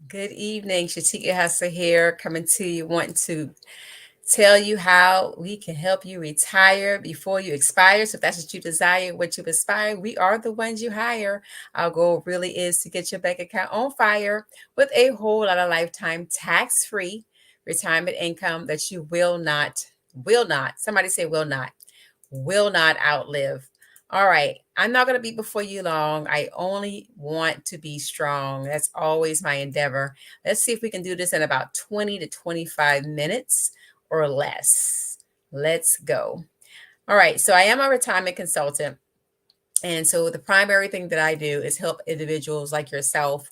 Good evening, Shatika Hustle here, coming to you, wanting to tell you how we can help you retire before you expire. So if that's what you desire, what you aspire, we are the ones you hire. Our goal really is to get your bank account on fire with a whole lot of lifetime tax-free retirement income that you will not, somebody say will not outlive. All right. I'm not going to be before you long. I only want to be strong. That's always my endeavor. Let's see if we can do this in about 20 to 25 minutes or less. Let's go. All right. So I am a retirement consultant. And so the primary thing that I do is help individuals like yourself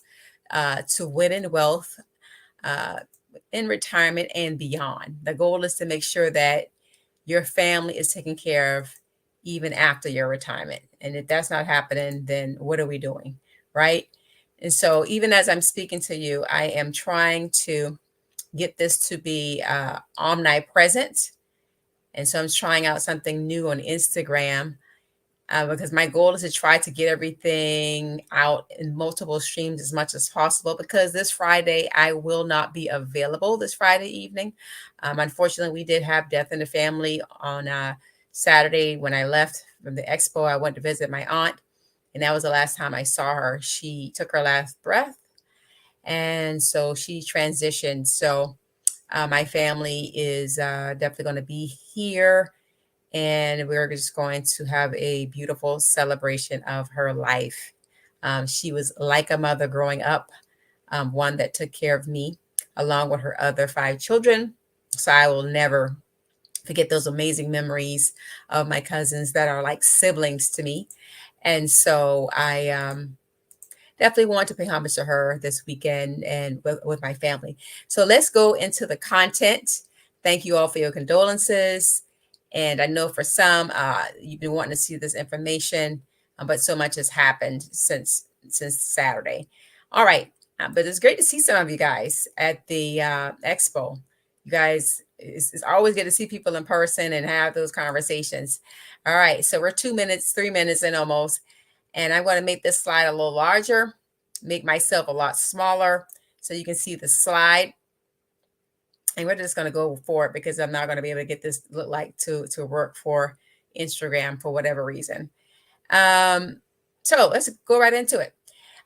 to win in wealth, uh, in retirement and beyond. The goal is to make sure that your family is taken care of even after your retirement. And if that's not happening, then what are we doing? Right. And so, even as I'm speaking to you, I am trying to get this to be omnipresent. And so, I'm trying out something new on Instagram because my goal is to try to get everything out in multiple streams as much as possible. Because this Friday, I will not be available this Friday evening. Unfortunately, we did have death in the family on Saturday when I left from the expo. I went to visit my aunt, and that was the last time I saw her. She took her last breath, and so she transitioned. So my family is definitely going to be here, and we're just going to have a beautiful celebration of her life. She was like a mother growing up, one that took care of me along with her other five children. So I will never forget those amazing memories of my cousins that are like siblings to me. And so I definitely want to pay homage to her this weekend and with my family. So let's go into the content. Thank you all for your condolences. And I know for some, you've been wanting to see this information, but so much has happened since Saturday. All right, but it's great to see some of you guys at the expo. You guys, it's always good to see people in person and have those conversations. All right, so we're 2 minutes, 3 minutes in almost, and I'm going to make this slide a little larger, make myself a lot smaller so you can see the slide. And we're just going to go for it because I'm not going to be able to get this look like to work for Instagram for whatever reason. So let's go right into it.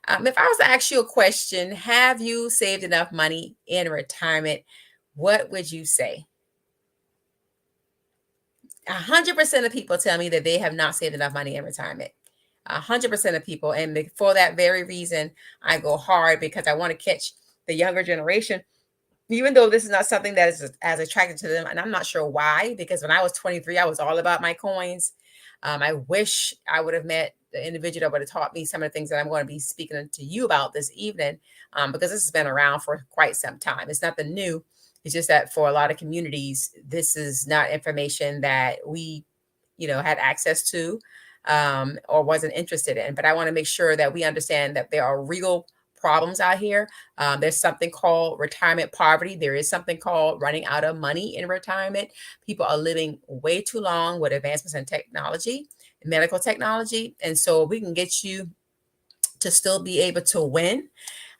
If I was to ask you a question, have you saved enough money in retirement? What would you say? 100% of people tell me that they have not saved enough money in retirement. 100% of people. And for that very reason, I go hard because I want to catch the younger generation, even though this is not something that is as attractive to them. And I'm not sure why, because when I was 23, I was all about my coins. I wish I would have met the individual that would have taught me some of the things that I'm going to be speaking to you about this evening, because this has been around for quite some time. It's nothing new. It's just that for a lot of communities, this is not information that we, had access to, or wasn't interested in. But I want to make sure that we understand that there are real problems out here. There's something called retirement poverty. There is something called running out of money in retirement. People are living way too long with advancements in technology, medical technology. And so we can get you to still be able to win.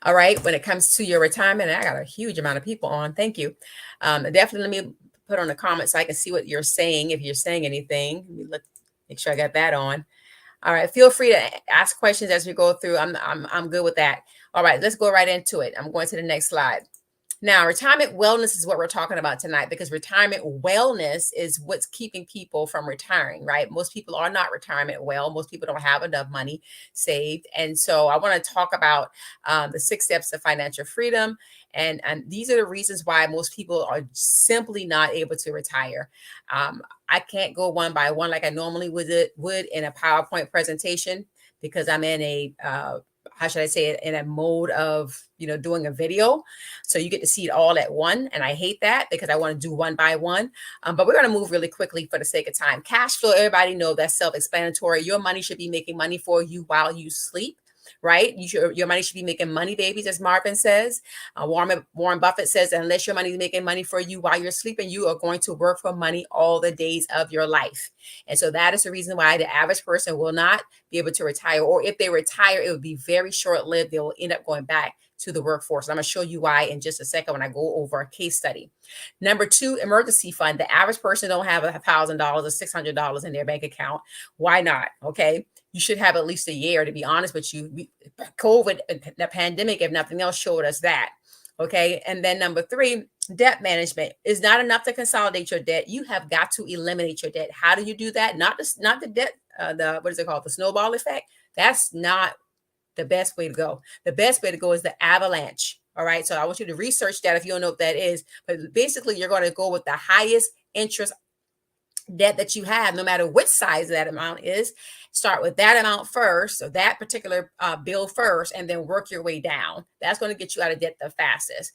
All right. When it comes to your retirement, and I got a huge amount of people on. Thank you. Definitely let me put on the comments so I can see what you're saying. If you're saying anything, let me look, make sure I got that on. All right. Feel free to ask questions as we go through. I'm good with that. All right. Let's go right into it. I'm going to the next slide. Now, retirement wellness is what we're talking about tonight, because retirement wellness is what's keeping people from retiring, right? Most people are not retirement well. Most people don't have enough money saved. And so I want to talk about the 6 steps to financial freedom. And these are the reasons why most people are simply not able to retire. I can't go one by one like I normally would in a PowerPoint presentation, because I'm in a how should I say it, in a mode of, doing a video. So you get to see it all at one. And I hate that because I want to do one by one. But we're going to move really quickly for the sake of time. Cash flow, everybody know that's self-explanatory. Your money should be making money for you while you sleep. right? Your money should be making money babies, as Marvin says. Warren Buffett says, unless your money is making money for you while you're sleeping, you are going to work for money all the days of your life. And so that is the reason why the average person will not be able to retire, or if they retire, it would be very short-lived. They will end up going back to the workforce. I'm going to show you why in just a second when I go over a case study. Number two, emergency fund. The average person don't have $1,000 or $600 in their bank account. Why not? Okay. You should have at least a year, to be honest with you. COVID, the pandemic, if nothing else, showed us that. Okay. And then number three, debt management. Is not enough to consolidate your debt. You have got to eliminate your debt. How do you do that? Not the debt, what is it called? The snowball effect. That's not the best way to go. The best way to go is the avalanche. All right. So I want you to research that if you don't know what that is. But basically, you're going to go with the highest interest debt that you have, no matter which size that amount is. Start with that amount first, so that particular bill first, and then work your way down. That's going to get you out of debt the fastest.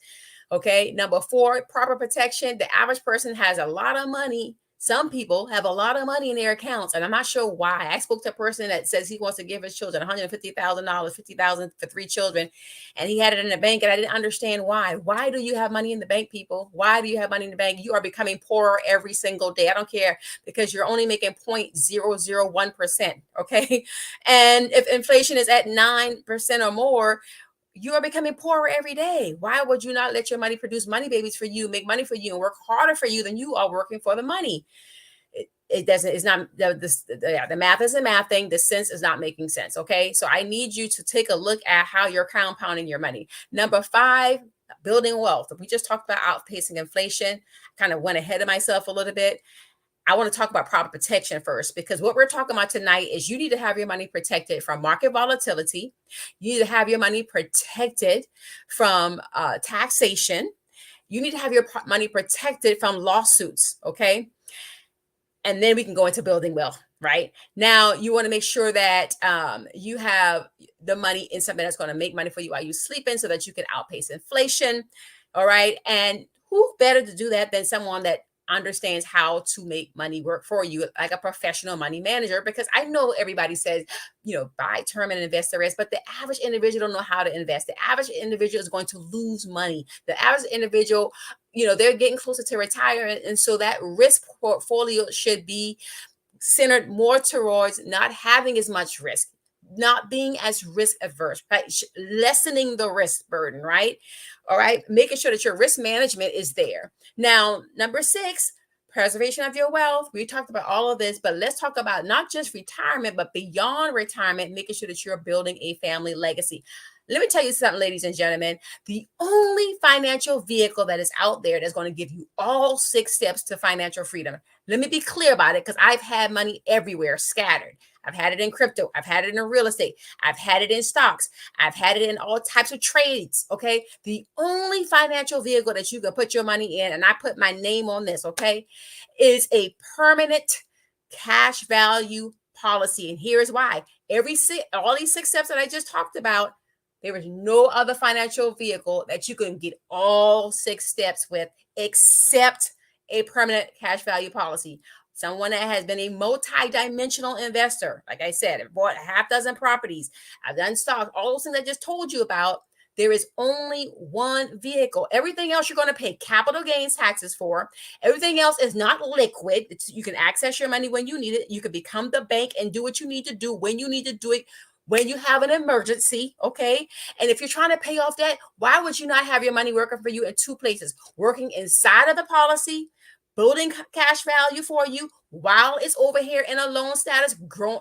Okay. Number four, proper protection. The average person has a lot of money. Some people have a lot of money in their accounts, and I'm not sure why. I spoke to a person that says he wants to give his children $150,000, $50,000 for 3 children, and he had it in the bank, and I didn't understand why. Why do you have money in the bank, people? Why do you have money in the bank? You are becoming poorer every single day. I don't care, because you're only making 0.001%, okay? And if inflation is at 9% or more, you are becoming poorer every day. Why would you not let your money produce money babies for you, make money for you, and work harder for you than you are working for the money? It doesn't, it's not, the math is a math thing. The sense is not making sense. Okay. So I need you to take a look at how you're compounding your money. Number five, building wealth. We just talked about outpacing inflation. Kind of went ahead of myself a little bit. I want to talk about proper protection first, because what we're talking about tonight is you need to have your money protected from market volatility. You need to have your money protected from taxation. You need to have your money protected from lawsuits. Okay. And then we can go into building wealth. Right now, you want to make sure that you have the money in something that's going to make money for you while you're sleeping, so that you can outpace inflation. All right. And who better to do that than someone that understands how to make money work for you, like a professional money manager? Because I know everybody says, buy term and invest the rest, but the average individual don't know how to invest. The average individual is going to lose money. The average individual, they're getting closer to retirement. And so that risk portfolio should be centered more towards not having as much risk, not being as risk averse, right? Lessening the risk burden, right? All right. Making sure that your risk management is there. Now, number 6, preservation of your wealth. We talked about all of this, but let's talk about not just retirement, but beyond retirement, making sure that you're building a family legacy. Let me tell you something, ladies and gentlemen. The only financial vehicle that is out there that's going to give you all 6 steps to financial freedom. Let me be clear about it, because I've had money everywhere scattered. I've had it in crypto. I've had it in real estate. I've had it in stocks. I've had it in all types of trades. Okay. The only financial vehicle that you can put your money in, and I put my name on this, okay, is a permanent cash value policy. And here's why. All these 6 steps that I just talked about, there is no other financial vehicle that you can get all 6 steps with except a permanent cash value policy. Someone that has been a multi-dimensional investor. Like I said, I've bought a half dozen properties. I've done stocks, all those things I just told you about. There is only one vehicle. Everything else you're going to pay capital gains taxes for. Everything else is not liquid. You can access your money when you need it. You can become the bank and do what you need to do when you need to do it, when you have an emergency, okay? And if you're trying to pay off debt, why would you not have your money working for you in 2 places? Working inside of the policy, building cash value for you while it's over here in a loan status, growing,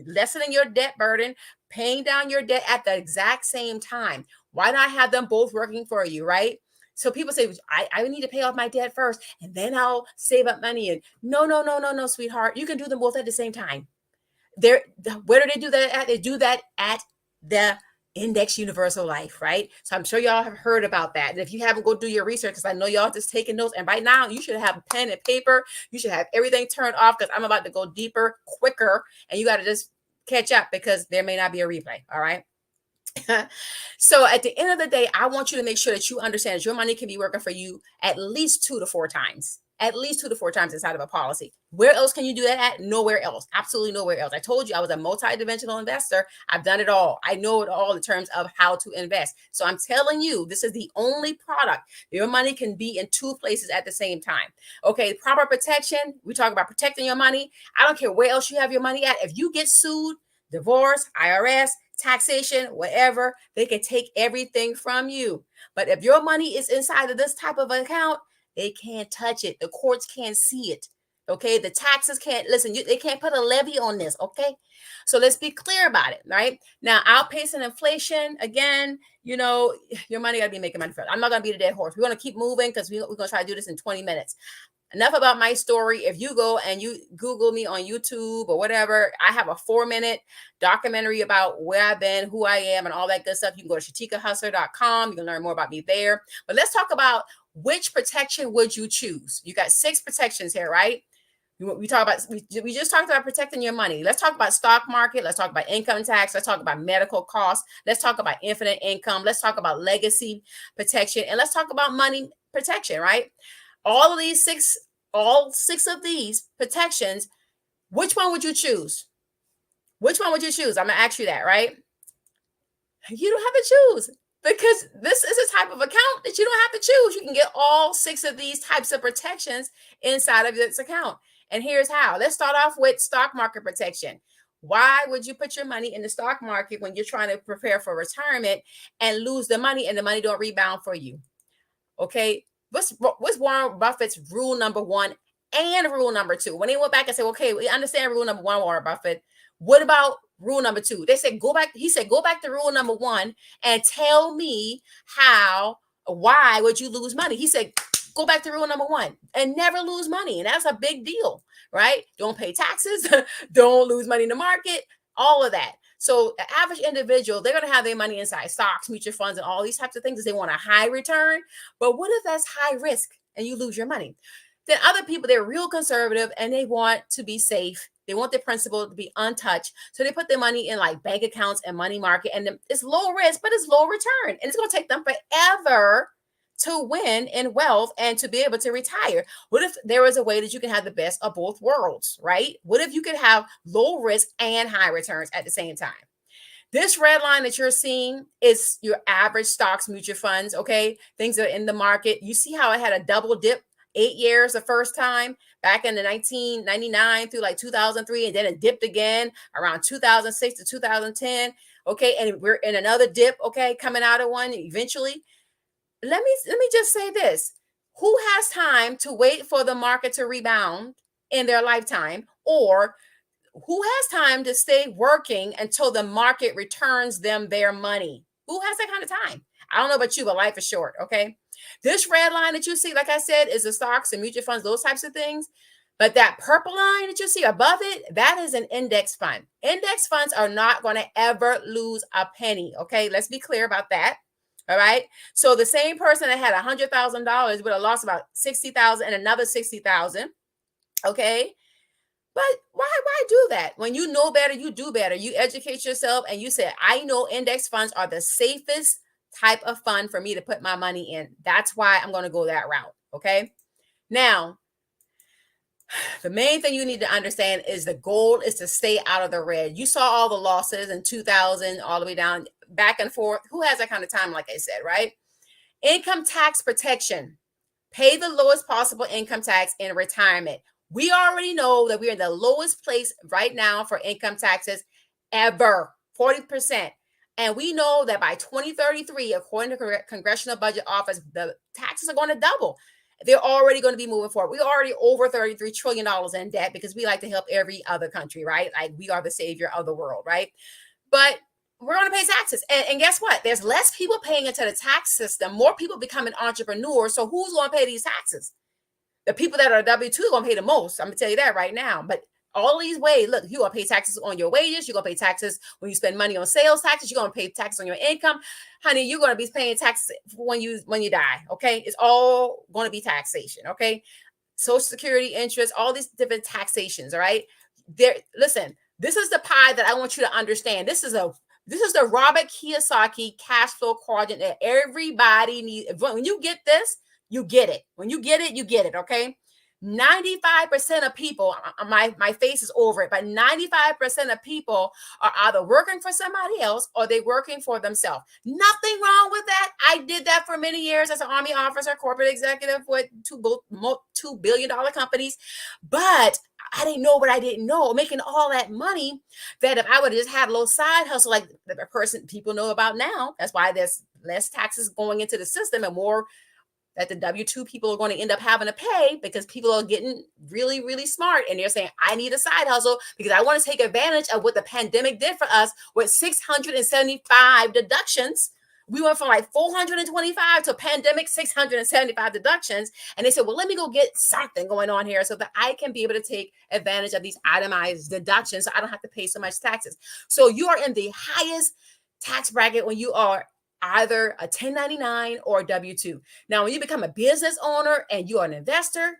lessening your debt burden, paying down your debt at the exact same time. Why not have them both working for you, right? So people say, I need to pay off my debt first, and then I'll save up money. And no, sweetheart. You can do them both at the same time. Where do they do that at? They do that at the Index Universal Life, right? So I'm sure y'all have heard about that. And if you haven't, go do your research, because I know y'all just taking notes. And right now, you should have a pen and paper. You should have everything turned off, because I'm about to go deeper, quicker, and you got to just catch up, because there may not be a replay. All right. So at the end of the day, I want you to make sure that you understand that your money can be working for you at least 2 to 4 times. at least 2 to 4 times inside of a policy. Where else can you do that at? Nowhere else. Absolutely nowhere else. I told you I was a multi-dimensional investor. I've done it all. I know it all in terms of how to invest. So I'm telling you, this is the only product. Your money can be in 2 places at the same time. Okay, proper protection. We talk about protecting your money. I don't care where else you have your money at. If you get sued, divorce, IRS, taxation, whatever, they can take everything from you. But if your money is inside of this type of account, they can't touch it. The courts can't see it. Okay. The taxes can't listen. They can't put a levy on this. Okay. So let's be clear about it. Right now, outpacing inflation again. Your money got to be making money for it. I'm not going to be the dead horse. We're going to keep moving because we're going to try to do this in 20 minutes. Enough about my story. If you go and you Google me on YouTube or whatever, I have a 4-minute documentary about where I've been, who I am, and all that good stuff. You can go to shatikahustler.com. You can learn more about me there. But let's talk about which protection would you choose? You got 6 protections here, right? We just talked about protecting your money. Let's talk about stock market. Let's talk about income tax. Let's talk about medical costs. Let's talk about infinite income. Let's talk about legacy protection. And let's talk about money protection, right? All 6 of these protections, which one would you choose? Which one would you choose? I'm going to ask you that, right? You don't have to choose because this is a type of account that you don't have to choose. You can get all 6 of these types of protections inside of this account. And here's how. Let's start off with stock market protection. Why would you put your money in the stock market when you're trying to prepare for retirement and lose the money and the money don't rebound for you? Okay. What's Warren Buffett's rule number 1 and rule number 2? When they went back and said, okay, we understand rule number 1, Warren Buffett. What about rule number 2? They said, go back. He said, go back to rule number 1 and tell me why would you lose money? He said, go back to rule number 1 and never lose money. And that's a big deal, right? Don't pay taxes. Don't lose money in the market, all of that. So the average individual, they're going to have their money inside stocks, mutual funds, and all these types of things because they want a high return. But what if that's high risk and you lose your money? Then other people, they're real conservative and they want to be safe. They want their principal to be untouched. So they put their money in like bank accounts and money market. And it's low risk, but it's low return. And it's going to take them forever to win in wealth and to be able to retire. What if there was a way that you can have the best of both worlds, right? What if you could have low risk and high returns at the same time? This red line that you're seeing is your average stocks, mutual funds, okay? Things that are in the market. You see how it had a double dip 8 years the first time back in the 1999 through like 2003, and then it dipped again around 2006 to 2010, okay? And we're in another dip, okay, coming out of one eventually. Let me just say this. Who has time to wait for the market to rebound in their lifetime? Or who has time to stay working until the market returns them their money? Who has that kind of time? I don't know about you, but life is short, okay? This red line that you see, like I said, is the stocks and mutual funds, those types of things. But that purple line that you see above it, that is an index fund. Index funds are not going to ever lose a penny, okay? Let's be clear about that. All right. So the same person that had $100,000 would have lost about 60,000 and another 60,000. Okay. But why do that? When you know better, you do better. You educate yourself and you say, I know index funds are the safest type of fund for me to put my money in. That's why I'm going to go that route. Okay. Now, the main thing you need to understand is the goal is to stay out of the red. You saw all the losses in 2000 all the way down, back and forth. Who has that kind of time, like I said, right? Income tax protection. Pay the lowest possible income tax in retirement. We already know that we're in the lowest place right now for income taxes ever, 40%. And we know that by 2033, according to Congressional Budget Office, the taxes are going to double. They're already going to be moving forward. We're already over $33 trillion in debt because we like to help every other country, right? Like we are the savior of the world, right? But we're going to pay taxes. And guess what? There's less people paying into the tax system, more people becoming entrepreneurs. So who's going to pay these taxes? The people that are W-2 are going to pay the most. I'm going to tell you that right now. But all these ways, look, you're going to pay taxes on your wages. You're going to pay taxes when you spend money on sales taxes. You're going to pay taxes on your income. Honey, you're going to be paying taxes when you die, okay? It's all going to be taxation, okay? Social Security, interest, all these different taxations, all right? Listen, this is the pie that I want you to understand. This is the Robert Kiyosaki cash flow quadrant that everybody needs. When you get this, you get it. When you get it, you get it, okay? 95% of people, my face is over it, but 95% of people are either working for somebody else or they're working for themselves. Nothing wrong with that. I did that for many years as an Army officer, corporate executive with $2 billion companies. But I didn't know what I didn't know, making all that money, that if I would have just had a little side hustle like the person people know about now, that's why there's less taxes going into the system and more that the W-2 people are going to end up having to pay, because people are getting really, really smart. And they're saying, I need a side hustle because I want to take advantage of what the pandemic did for us with 675 deductions. We went from like 425 to pandemic 675 deductions. And they said, well, let me go get something going on here so that I can be able to take advantage of these itemized deductions so I don't have to pay so much taxes. So you are in the highest tax bracket when you are either a 1099 or a W-2. Now, when you become a business owner and you're an investor,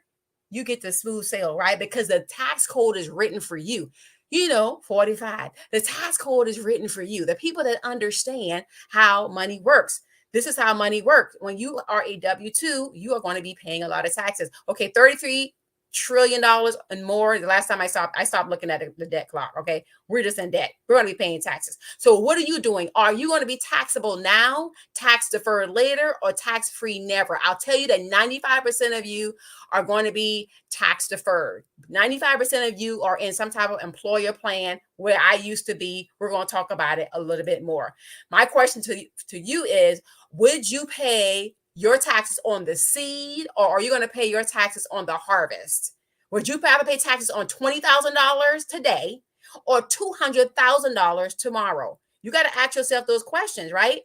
you get the smooth sail, right? Because the tax code is written for you. 45. The tax code is written for you. The people that understand how money works. This is how money works. When you are a W-2, you are going to be paying a lot of taxes. Okay, $33 trillion and more. The last time I stopped looking at the debt clock. Okay, we're just in debt. We're going to be paying taxes. So what are you doing? Are you going to be taxable now, tax deferred later, or tax free never? I'll tell you that 95% of you are going to be tax deferred. 95% of you are in some type of employer plan where I used to be. We're going to talk about it a little bit more. My question to you is, would you pay your taxes on the seed, or are you going to pay your taxes on the harvest? Would you rather pay taxes on $20,000 today or $200,000 tomorrow? You got to ask yourself those questions, right?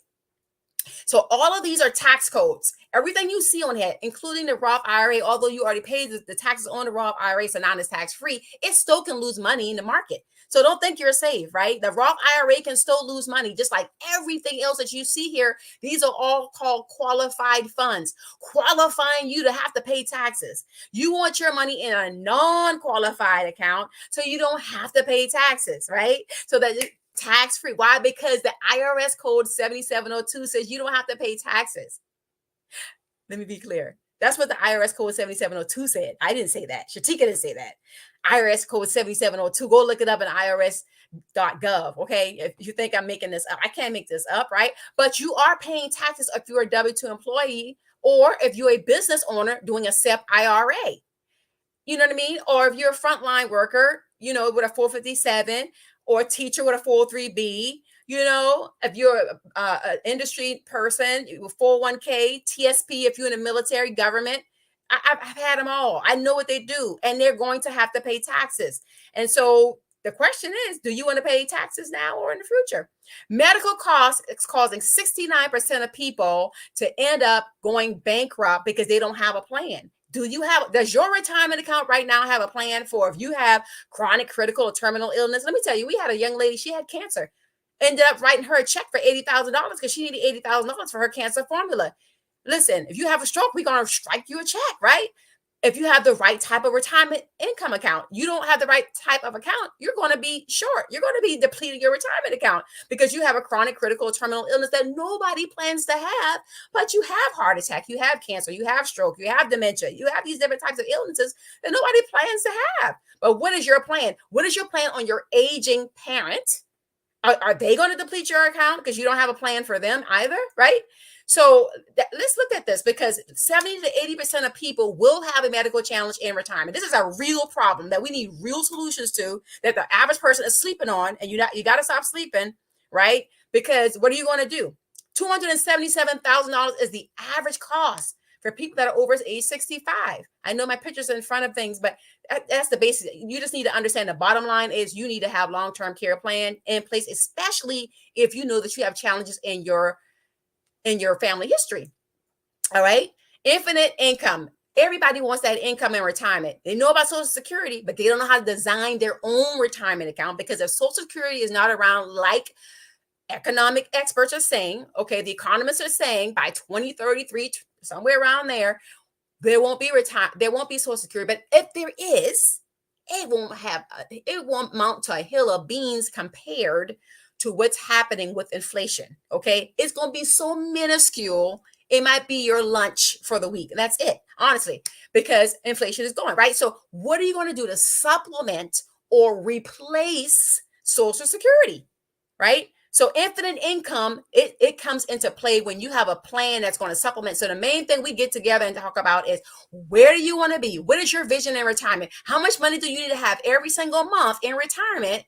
So all of these are tax codes. Everything you see on here, including the Roth IRA, although you already paid the taxes on the Roth IRA, so now it's tax-free, it still can lose money in the market. So don't think you're safe, right? The Roth IRA can still lose money, just like everything else that you see here. These are all called qualified funds, qualifying you to have to pay taxes. You want your money in a non-qualified account so you don't have to pay taxes, right? So that tax-free. Why? Because the IRS code 7702 says you don't have to pay taxes. Let me be clear. That's what the IRS code 7702 said. I didn't say that. Shatika didn't say that. IRS code 7702. Go look it up in irs.gov. Okay. If you think I'm making this up, I can't make this up, right? But you are paying taxes if you're a W-2 employee, or if you're a business owner doing a SEP IRA. You know what I mean? Or if you're a frontline worker, with a 457, or a teacher with a 403B, if you're an industry person, 401k, TSP, if you're in the military, government, I've had them all. I know what they do, and they're going to have to pay taxes. And so the question is, do you want to pay taxes now or in the future? Medical costs is causing 69% of people to end up going bankrupt because they don't have a plan. Does your retirement account right now have a plan for if you have chronic, critical, or terminal illness? Let me tell you, we had a young lady, she had cancer, ended up writing her a check for $80,000 because she needed $80,000 for her cancer formula. Listen, if you have a stroke, we're going to strike you a check, right? If you have the right type of retirement income account, you don't have the right type of account, you're going to be short. You're going to be depleting your retirement account because you have a chronic, critical, or terminal illness that nobody plans to have, but you have heart attack, you have cancer, you have stroke, you have dementia, you have these different types of illnesses that nobody plans to have. But what is your plan? What is your plan on your aging parent? Are they going to deplete your account because you don't have a plan for them either, right? So let's look at this, because 70 to 80% of people will have a medical challenge in retirement. This is a real problem that we need real solutions to, that the average person is sleeping on, and you got to stop sleeping, right? Because what are you going to do? $277,000 is the average cost for people that are over age 65. I know my picture's in front of things, but that's the basis. You just need to understand the bottom line is you need to have long-term care plan in place, especially if you know that you have challenges in your family history. All right. Infinite income. Everybody wants that income in retirement. They know about Social Security, but they don't know how to design their own retirement account, because if Social Security is not around, like economic experts are saying, okay, the economists are saying by 2033, somewhere around there, there won't be Social Security. But if there is, it won't amount to a hill of beans compared to what's happening with inflation. Okay, it's going to be so minuscule. It might be your lunch for the week. That's it. honestly, because inflation is going, right? So what are you going to do to supplement or replace Social Security, right? So infinite income, it comes into play when you have a plan that's going to supplement. So the main thing we get together and talk about is, where do you want to be? What is your vision in retirement? How much money do you need to have every single month in retirement?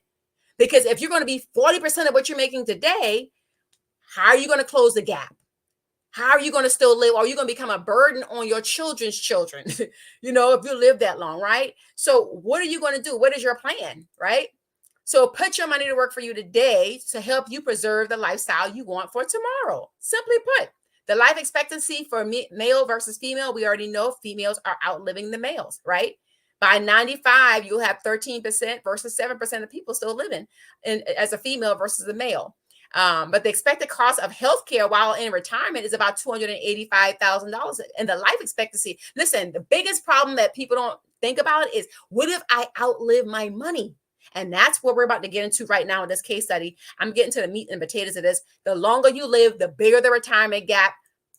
Because if you're going to be 40% of what you're making today, how are you going to close the gap? How are you going to still live? Or are you going to become a burden on your children's children? If you live that long, right? So what are you going to do? What is your plan, right? So put your money to work for you today to help you preserve the lifestyle you want for tomorrow. Simply put, the life expectancy for male versus female, we already know females are outliving the males, right? By 95, you'll have 13% versus 7% of people still living as a female versus a male. But the expected cost of healthcare while in retirement is about $285,000. And the life expectancy, listen, the biggest problem that people don't think about is, what if I outlive my money? And that's what we're about to get into right now in this case study. I'm getting to the meat and potatoes of this. The longer you live, the bigger the retirement gap.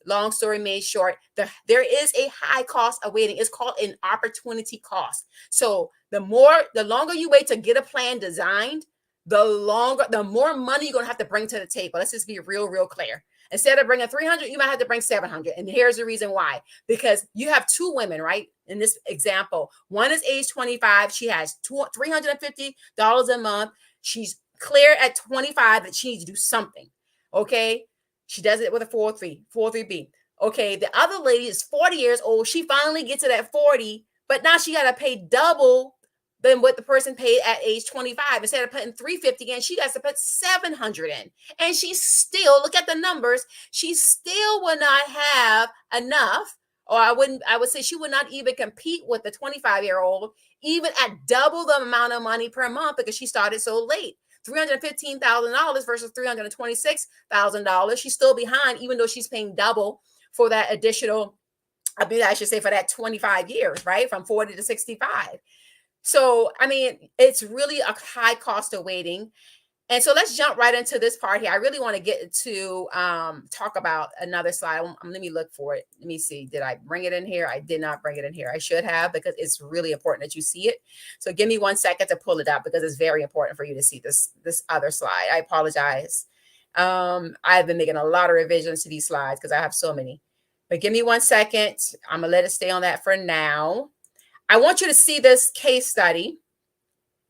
Long story made short, there is a high cost of waiting. It's called an opportunity cost. So the longer you wait to get a plan designed, the more money you're going to have to bring to the table. Let's just be real clear. Instead of bringing 300, you might have to bring 700. And here's the reason why. Because you have two women, right? In this example, one is age 25. She has $350 a month. She's clear at 25 that she needs to do something. Okay. She does it with a 403B. Okay. The other lady is 40 years old. She finally gets to that 40, but now she got to pay double than what the person paid at age 25. Instead of putting 350 in, she has to put 700 in. And she still, look at the numbers, she still will not have enough, or I would say she would not even compete with the 25-year-old, even at double the amount of money per month, because she started so late. $315,000 versus $326,000. She's still behind, even though she's paying double for that additional, I should say, for that 25 years, right? From 40 to 65. So, I mean, it's really a high cost of waiting. And so let's jump right into this part here. I really want to get to talk about another slide. Let me look for it. Let me see. Did I bring it in here? I did not bring it in here. I should have, because it's really important that you see it. So give me 1 second to pull it up, because it's very important for you to see this other slide. I apologize. I've been making a lot of revisions to these slides because I have so many. But give me 1 second. I'm going to let it stay on that for now. I want you to see this case study.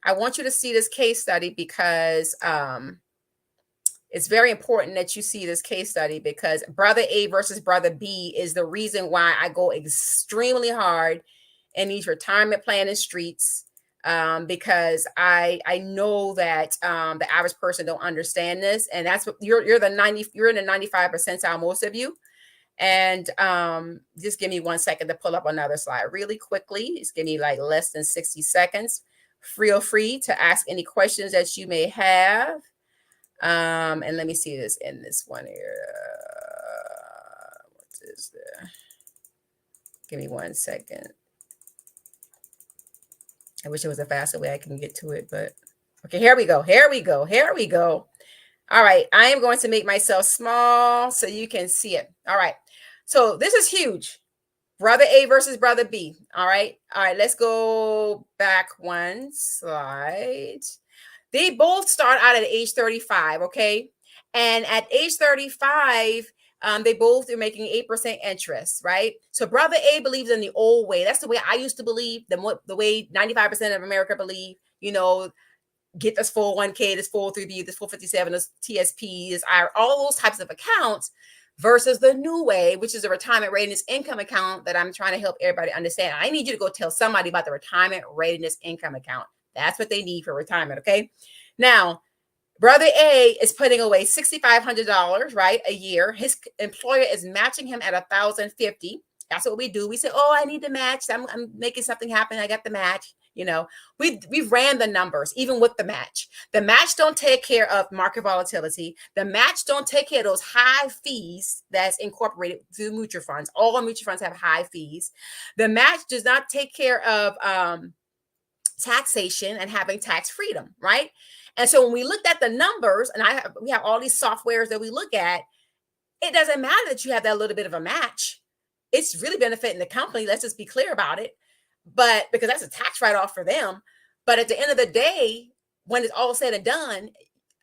Because it's very important that you see this case study, because brother A versus brother B is the reason why I go extremely hard in these retirement planning streets, because I know that the average person don't understand this, and that's what you're in the 95 percentile, most of you. And just give me 1 second to pull up another slide really quickly. Just give me like less than 60 seconds. Feel free to ask any questions that you may have. And let me see this in this one here. What is there? Give me 1 second. I wish there was a faster way I can get to it, but okay, here we go. All right, I am going to make myself small so you can see it. All right, so this is huge. Brother A versus brother B. All right, let's go back one slide. They both start out at age 35, okay? And at age 35, they both are making 8% interest, right? So brother A believes in the old way. That's the way I used to believe, the way 95% of America believe, get this 401k, this 403b, this 457, this TSP, this IRA, all those types of accounts, versus the new way, which is a retirement readiness income account that I'm trying to help everybody understand. I need you to go tell somebody about the retirement readiness income account. That's what they need for retirement, okay? Now, brother A is putting away $6,500, right, a year. His employer is matching him at $1,050. That's what we do. We say, oh, I need to match. I'm making something happen. I got the match. We ran the numbers, even with the match. The match don't take care of market volatility. The match don't take care of those high fees that's incorporated through mutual funds. All mutual funds have high fees. The match does not take care of taxation and having tax freedom, right? And so when we looked at the numbers, and we have all these softwares that we look at, it doesn't matter that you have that little bit of a match. it's really benefiting the company. Let's just be clear about it. But because that's a tax write-off for them. But at the end of the day, when it's all said and done,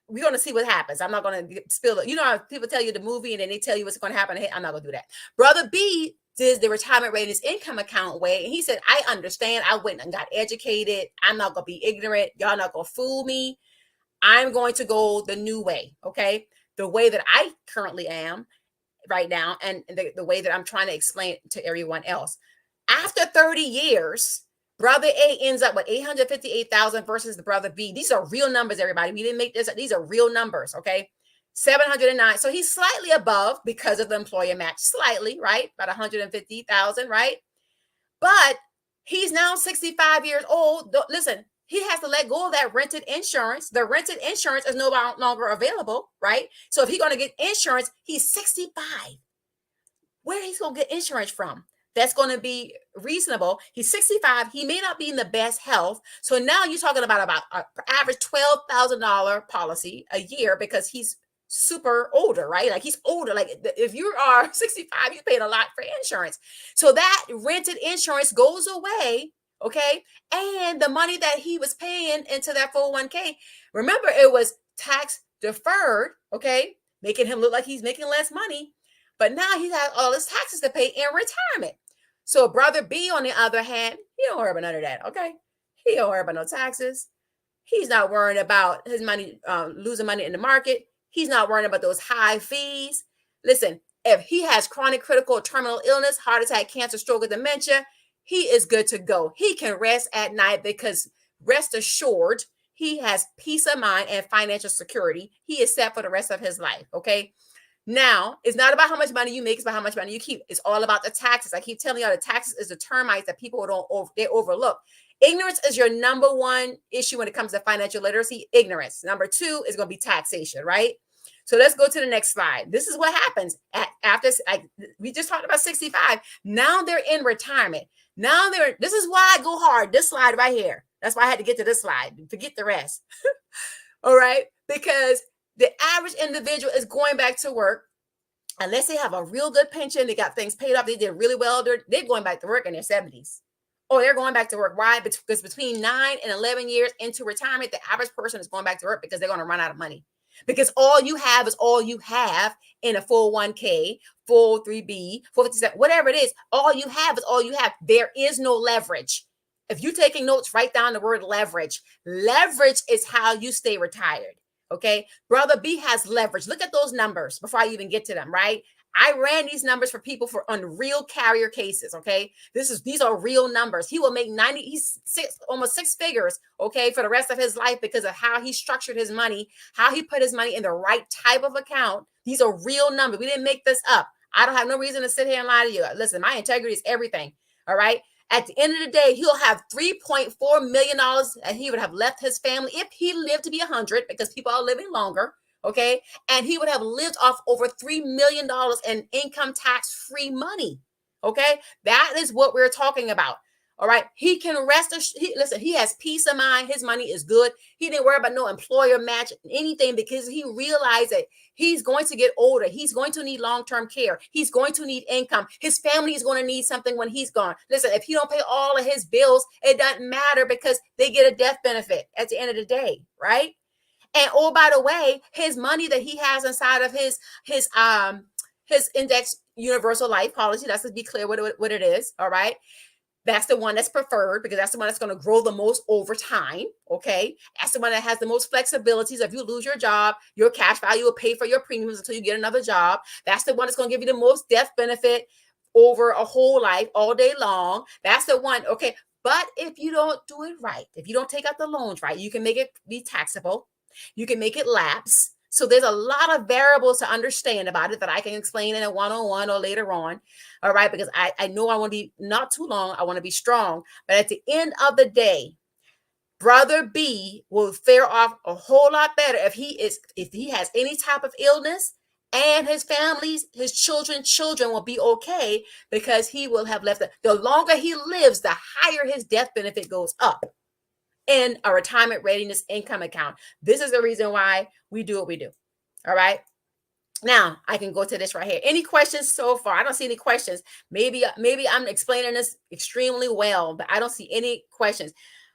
we're going to see what happens. I'm not going to spill it. You know how people tell you the movie and then they tell you what's going to happen. Hey, I'm not going to do that. Brother B did the retirement readiness income account way. And he said, I understand. I went and got educated. I'm not going to be ignorant. Y'all not going to fool me. I'm going to go the new way. Okay. The way that I currently am right now, and the way that I'm trying to explain it to everyone else. After 30 years, brother A ends up with 858,000 versus the brother B. These are real numbers, everybody. We didn't make this. These are real numbers, okay? 709. So he's slightly above because of the employer match, slightly, right? About 150,000, right? But he's now 65 years old. Listen, he has to let go of that rented insurance. The rented insurance is no longer available, right? So if he's going to get insurance, he's 65. Where he's going to get insurance from? That's going to be reasonable. He's 65. He may not be in the best health. So now you're talking about an average $12,000 policy a year because he's super older, right? Like he's older. Like if you are 65, you're paying a lot for insurance. So that rented insurance goes away. Okay. And the money that he was paying into that 401k, remember, it was tax deferred. Okay. Making him look like he's making less money. But now he has all his taxes to pay in retirement. So brother B, on the other hand, he don't worry about none of that. Okay. He don't worry about no taxes. He's not worrying about his money, losing money in the market. He's not worrying about those high fees. Listen, if he has chronic, critical, terminal illness, heart attack, cancer, stroke, or dementia, he is good to go. He can rest at night because rest assured, he has peace of mind and financial security. He is set for the rest of his life. Okay. Now, it's not about how much money you make, it's about how much money you keep. It's all about the taxes. I keep telling y'all the taxes is the termites that people they overlook. Ignorance is your number one issue when it comes to financial literacy. Ignorance. Number two is going to be taxation, right? So let's go to the next slide. This is what happens after we just talked about 65. Now they're in retirement. This is why I go hard. This slide right here. That's why I had to get to this slide. Forget the rest. All right. Because the average individual is going back to work unless they have a real good pension. They got things paid off. They did really well. They're going back to work in their 70s. Or they're going back to work. Why? Because between 9 and 11 years into retirement, the average person is going back to work because they're going to run out of money. Because all you have is all you have in a 401k, 403b, 457, whatever it is. All you have is all you have. There is no leverage. If you're taking notes, write down the word leverage. Leverage is how you stay retired. Okay. Brother B has leverage. Look at those numbers before I even get to them, right? I ran these numbers for people on real carrier cases. Okay. These are real numbers. He will make almost six figures. Okay. For the rest of his life because of how he structured his money, how he put his money in the right type of account. These are real numbers. We didn't make this up. I don't have no reason to sit here and lie to you. Listen, my integrity is everything. All right. At the end of the day, he'll have $3.4 million that he would have left his family if he lived to be 100, because people are living longer. Okay. And he would have lived off over $3 million in income tax-free money. Okay. That is what we're talking about. All right. He can listen, he has peace of mind. His money is good. He didn't worry about no employer match, anything, because he realized that he's going to get older. He's going to need long-term care. He's going to need income. His family is going to need something when he's gone. Listen, if he don't pay all of his bills, it doesn't matter because they get a death benefit at the end of the day. Right. And oh, by the way, his money that he has inside of his index universal life policy, let's just be clear what it is. All right. That's the one that's preferred because that's the one that's going to grow the most over time. Okay. That's the one that has the most flexibility. So if you lose your job, your cash value will pay for your premiums until you get another job. That's the one that's going to give you the most death benefit over a whole life all day long. That's the one. Okay. But if you don't do it right, if you don't take out the loans right, you can make it be taxable. You can make it lapse. So there's a lot of variables to understand about it that I can explain in a one-on-one or later on. All right. Because I know I want to be not too long. I want to be strong. But at the end of the day, brother B will fare off a whole lot better if he has any type of illness, and his families, his children will be okay because he will have left. The longer he lives, the higher his death benefit goes up in a retirement readiness income account. This is the reason why we do what we do. All right. Now I can go to this right here. Any questions so far? I don't see any questions. Maybe I'm explaining this extremely well, but I don't see any questions.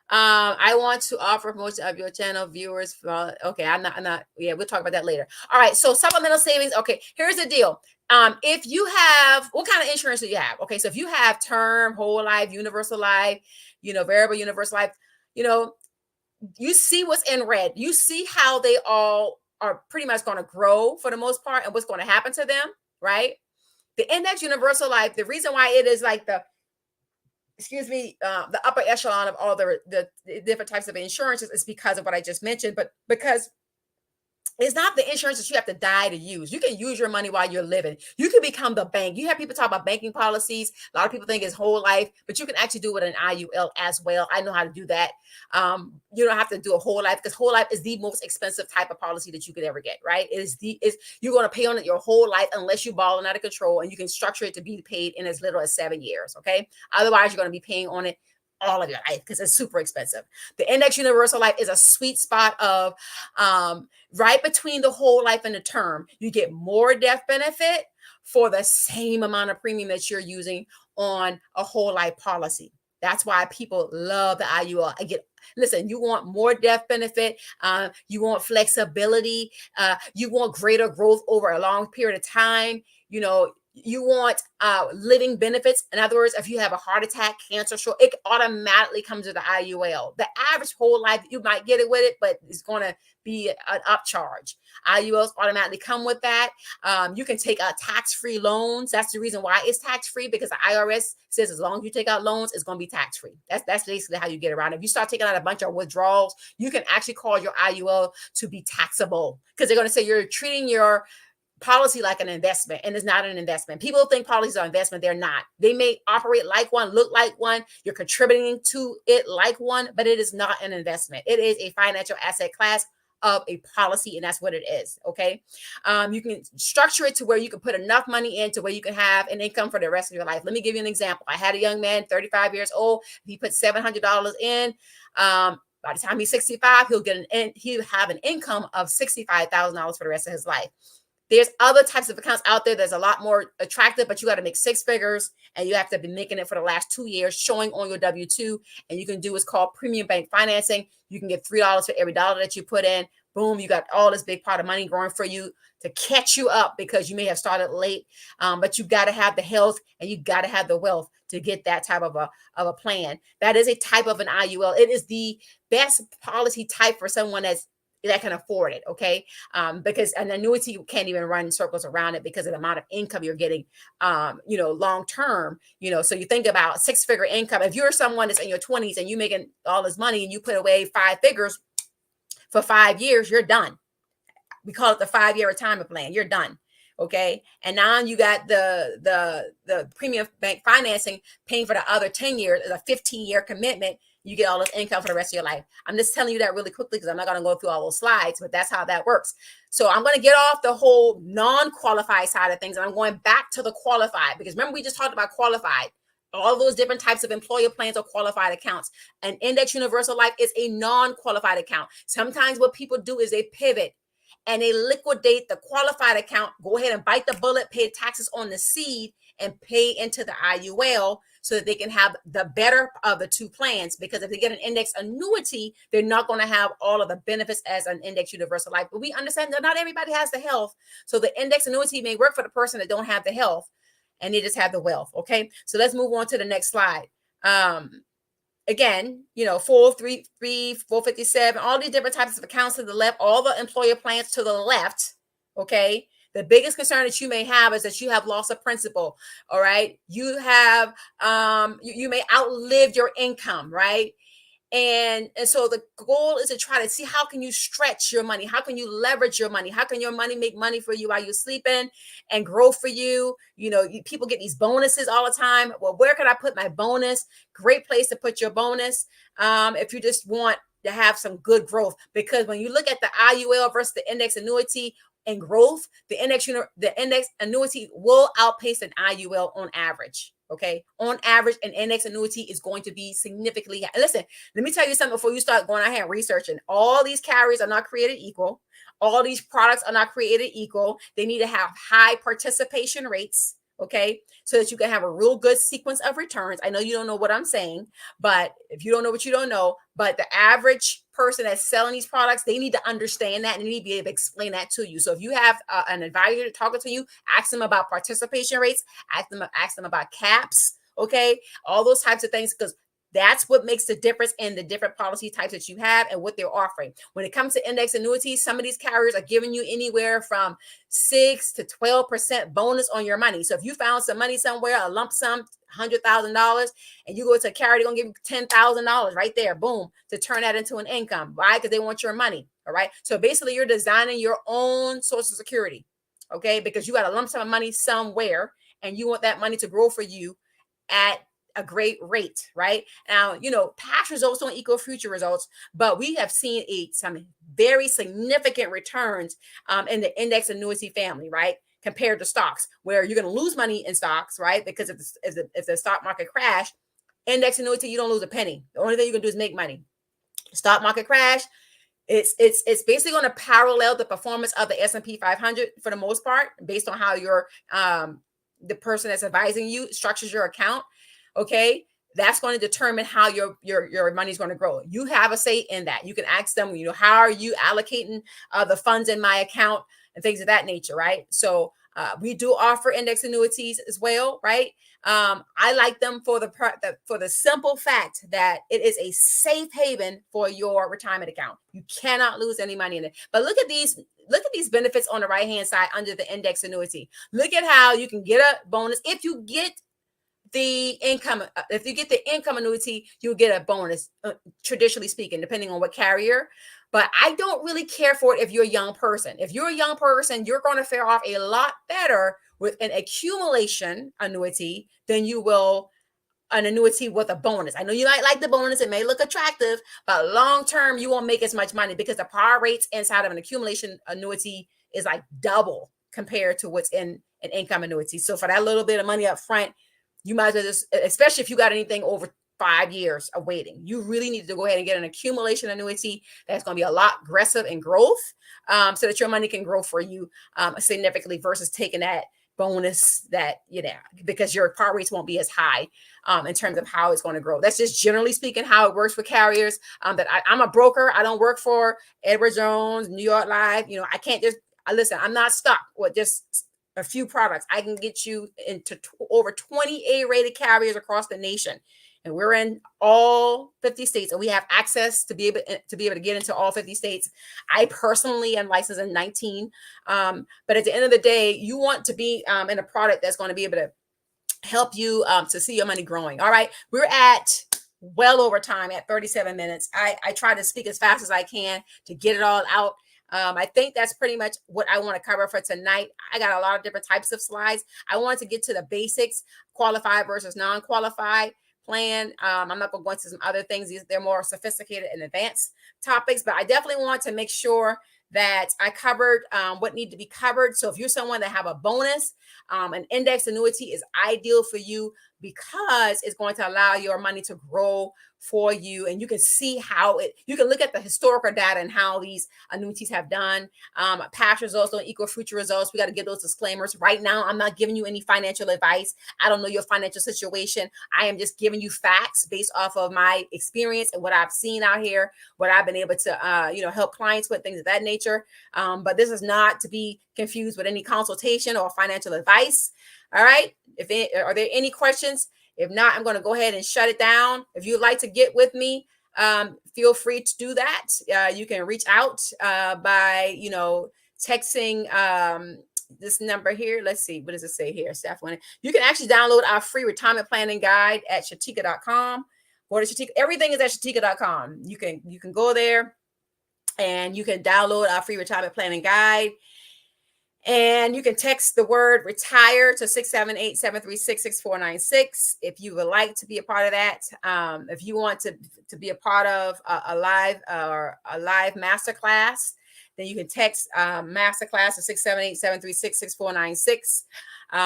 I want to offer most of your channel viewers. Okay, I'm not. Yeah, we'll talk about that later. All right. So supplemental savings. Okay, here's the deal. If you have, what kind of insurance do you have? Okay, so if you have term, whole life, universal life, variable universal life, you know, you see what's in red. You see how they all are pretty much going to grow for the most part and what's going to happen to them, right? The index universal life, the reason why it is like the upper echelon of all the different types of insurances is because of what I just mentioned, but because it's not the insurance that you have to die to use. You can use your money while you're living. You can become the bank. You have people talk about banking policies. A lot of people think it's whole life, but you can actually do it in IUL as well. I know how to do that. You don't have to do a whole life because whole life is the most expensive type of policy that you could ever get, right? You're going to pay on it your whole life unless you're balling out of control, and you can structure it to be paid in as little as 7 years, okay? Otherwise, you're going to be paying on it all of your life because it's super expensive. The index universal life is a sweet spot of right between the whole life and the term. You get more death benefit for the same amount of premium that you're using on a whole life policy. That's why people love the IUL. Listen, you want more death benefit. You want flexibility. You want greater growth over a long period of time. You want living benefits. In other words, if you have a heart attack, cancer, stroke, it automatically comes with the IUL. The average whole life, you might get it with it, but it's going to be an upcharge. IULs automatically come with that. You can take out tax-free loans. That's the reason why it's tax-free, because the IRS says as long as you take out loans, it's going to be tax-free. That's basically how you get around it. If you start taking out a bunch of withdrawals, you can actually cause your IUL to be taxable, because they're going to say you're treating your policy like an investment, and it's not an investment. People think policies are investment. They're not. They may operate like one, look like one. You're contributing to it like one, but it is not an investment. It is a financial asset class of a policy, and that's what it is. Okay. You can structure it to where you can put enough money in to where you can have an income for the rest of your life. Let me give you an example. I had a young man, 35 years old. He put $700 in. By the time he's 65, he'll have an income of $65,000 for the rest of his life. There's other types of accounts out there that's a lot more attractive, but you got to make 6 figures, and you have to be making it for the last 2 years, showing on your W-2. And you can do what's called premium bank financing. You can get $3 for every dollar that you put in. Boom, you got all this big pot of money growing for you to catch you up, because you may have started late, but you got to have the health and you got to have the wealth to get that type of a plan. That is a type of an IUL. It is the best policy type for someone that can afford it, okay? Because an annuity, you can't even run circles around it because of the amount of income you're getting, long term. So you think about 6-figure income. If you're someone that's in your 20s and you making all this money and you put away 5 figures for 5 years, you're done. We call it the 5-year retirement plan. You're done. Okay. And now you got the premium bank financing paying for the other 10 years, a 15-year commitment. You get all this income for the rest of your life. I'm just telling you that really quickly because I'm not going to go through all those slides, but that's how that works. So I'm going to get off the whole non-qualified side of things, and I'm going back to the qualified, because remember we just talked about qualified. All those different types of employer plans are qualified accounts. An index universal life is a non-qualified account. Sometimes what people do is they pivot and they liquidate the qualified account, go ahead and bite the bullet, pay taxes on the seed, and pay into the IUL so that they can have the better of the two plans. Because if they get an index annuity, they're not going to have all of the benefits as an index universal life. But we understand that not everybody has the health. So the index annuity may work for the person that don't have the health and they just have the wealth. Okay. So let's move on to the next slide. Again, 433, 457, all these different types of accounts to the left, all the employer plans to the left. Okay. The biggest concern that you may have is that you have loss of principal. All right. You have, you may outlive your income, right? And so the goal is to try to see how can you stretch your money? How can you leverage your money? How can your money make money for you while you're sleeping and grow for you? People get these bonuses all the time. Well, where can I put my bonus? Great place to put your bonus if you just want to have some good growth. Because when you look at the IUL versus the index annuity, and growth, the index annuity will outpace an IUL on average. Okay, on average, an index annuity is going to be significantly. Listen, let me tell you something before you start going ahead and researching. All these carriers are not created equal. All these products are not created equal. They need to have high participation rates, okay, so that you can have a real good sequence of returns. I know you don't know what I'm saying, but if you don't know what you don't know, but the average person that's selling these products, they need to understand that and they need to be able to explain that to you. So if you have an advisor talking to you, ask them about participation rates, ask them about caps, okay, all those types of things, because that's what makes the difference in the different policy types that you have and what they're offering. When it comes to index annuities, some of these carriers are giving you anywhere from 6 to 12% bonus on your money. So if you found some money somewhere, a lump sum, $100,000, and you go to a carrier, they're gonna give you $10,000 right there, boom, to turn that into an income. Why? Because they want your money. All right. So basically, you're designing your own Social Security, okay? Because you got a lump sum of money somewhere, and you want that money to grow for you at a great rate, right? Now, past results don't equal future results, but we have seen some very significant returns in the index annuity family, right? Compared to stocks, where you're going to lose money in stocks, right? Because if the stock market crash, index annuity, you don't lose a penny. The only thing you can do is make money. Stock market crash, it's basically going to parallel the performance of the S&P 500 for the most part, based on how your the person that's advising you structures your account. Okay, that's going to determine how your money is going to grow. You have a say in that. You can ask them, how are you allocating the funds in my account and things of that nature, right? So we do offer index annuities as well, right? I like them for the simple fact that it is a safe haven for your retirement account. You cannot lose any money in it. But look at these benefits on the right hand side under the index annuity. Look at how you can get a bonus if you get the income. If you get the income annuity, you'll get a bonus, traditionally speaking, depending on what carrier. But I don't really care for it if you're a young person. If you're a young person, you're going to fare off a lot better with an accumulation annuity than you will an annuity with a bonus. I know you might like the bonus. It may look attractive, but long term, you won't make as much money because the par rates inside of an accumulation annuity is like double compared to what's in an income annuity. So for that little bit of money up front, you might as well just, especially if you got anything over 5 years of waiting, you really need to go ahead and get an accumulation annuity that's going to be a lot aggressive in growth, so that your money can grow for you significantly versus taking that bonus that, because your par rates won't be as high in terms of how it's going to grow. That's just generally speaking how it works with carriers. That I'm a broker. I don't work for Edward Jones, New York Life. I can't just, listen, I'm not stuck with just a few products. I can get you into over 20 A-rated carriers across the nation. And we're in all 50 states, and we have access to be able to get into all 50 states. I personally am licensed in 19. But at the end of the day, you want to be in a product that's going to be able to help you to see your money growing. All right. We're at well over time at 37 minutes. I try to speak as fast as I can to get it all out. I think that's pretty much what I want to cover for tonight. I got a lot of different types of slides. I wanted to get to the basics, qualified versus non-qualified plan. I'm not going to go into some other things. They're more sophisticated and advanced topics, but I definitely want to make sure that I covered what need to be covered. So if you're someone that have a bonus, an index annuity is ideal for you because it's going to allow your money to grow for you. And you can see how you can look at the historical data and how these annuities have done. Past results don't equal future results. We got to give those disclaimers. Right now, I'm not giving you any financial advice. I don't know your financial situation. I am just giving you facts based off of my experience and what I've seen out here, what I've been able to, help clients with, things of that nature. But this is not to be confused with any consultation or financial advice. All right. Are there any questions? If not, I'm going to go ahead and shut it down. If you'd like to get with me, feel free to do that. You can reach out by, texting this number here. Let's see. What does it say here? You can actually download our free retirement planning guide at shatika.com. Go to Shatika. Everything is at shatika.com. You can go there and you can download our free retirement planning guide. And you can text the word retire to 678-736-6496 if you would like to be a part of that. If you want to be a part of a live masterclass then you can text masterclass to 678-736-6496.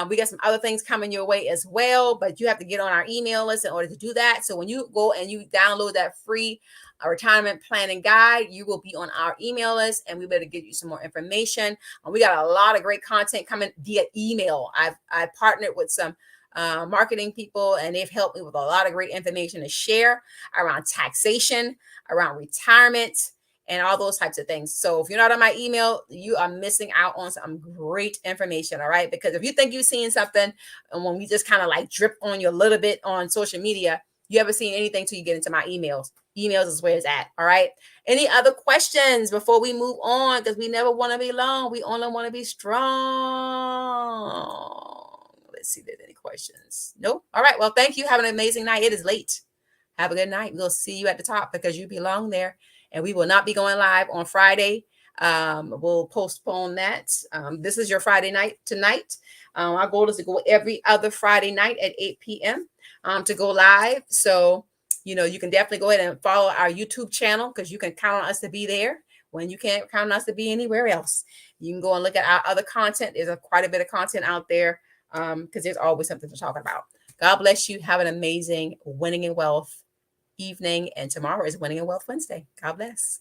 We got some other things coming your way as well, but you have to get on our email list in order to do that. So when you go and you download that free retirement planning guide, you will be on our email list, and we better give you some more information. We got a lot of great content coming via email. I've partnered with some marketing people, and they've helped me with a lot of great information to share around taxation, around retirement, and all those types of things. So if you're not on my email, you are missing out on some great information. All right. Because if you think you've seen something, and when we just kind of like drip on you a little bit on social media, you haven't seen anything till you get into my emails. Emails is where it's at. All right. Any other questions before we move on? Because we never want to be long. We only want to be strong. Let's see if there's any questions. Nope. All right. Well, thank you. Have an amazing night. It is late. Have a good night. We'll see you at the top because you belong there. And we will not be going live on Friday. We'll postpone that. This is your Friday night tonight. Our goal is to go every other Friday night at 8 p.m. To go live. So, you can definitely go ahead and follow our YouTube channel because you can count on us to be there when you can't count on us to be anywhere else. You can go and look at our other content. There's quite a bit of content out there because there's always something to talk about. God bless you. Have an amazing Winning in Wealth evening, and tomorrow is Winning in Wealth Wednesday. God bless.